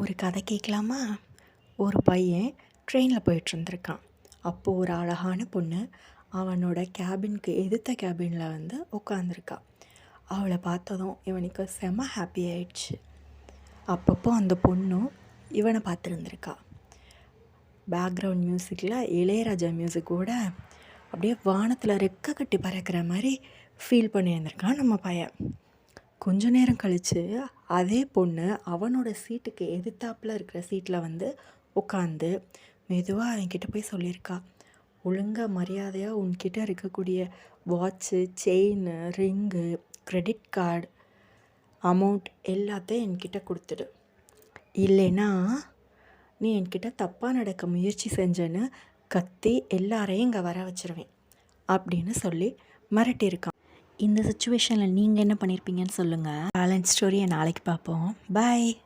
ஒரு கதை கேட்கலாமா? ஒரு பையன் ட்ரெயினில் போயிட்டுருந்துருக்கான். அப்போது ஒரு அழகான பொண்ணு அவனோட கேபினுக்கு எதிர்த்த கேபினில் உட்காந்துருக்கா. அவளை பார்த்ததும் இவனுக்கு செம ஹாப்பி ஆயிடுச்சு. அப்பப்போ அந்த பொண்ணும் இவனை பார்த்துருந்துருக்கா. பேக்ரவுண்ட் மியூசிக்கில் இளையராஜா மியூசிக் கூட அப்படியே வானத்தில் ரெக்க கட்டி பறக்கிற மாதிரி ஃபீல் பண்ணியிருந்திருக்கான் நம்ம பையன். கொஞ்ச நேரம் கழித்து அதே பொண்ணு அவனோட சீட்டுக்கு எதிர்த்தாப்பில் இருக்கிற சீட்டில் உட்காந்து மெதுவாக அவன்கிட்ட போய் சொல்லியிருக்கா, ஒழுங்காக மரியாதையாக உன்கிட்ட இருக்கக்கூடிய watch, chain, ring, credit card, amount எல்லாத்தையும் என்கிட்ட கொடுத்துடு. இல்லைன்னா நீ என்கிட்ட தப்பாக நடக்க முயற்சி செஞ்சேன்னு கத்தி எல்லாரையும் இங்கே வர வச்சிருவேன் அப்படின்னு சொல்லி மிரட்டியிருக்கான். இந்த சுச்சுவேஷனில் நீங்கள் என்ன பண்ணியிருப்பீங்கன்னு சொல்லுங்கள். பேலன்ஸ் ஸ்டோரியை நாளைக்கு பார்ப்போம். பாய்.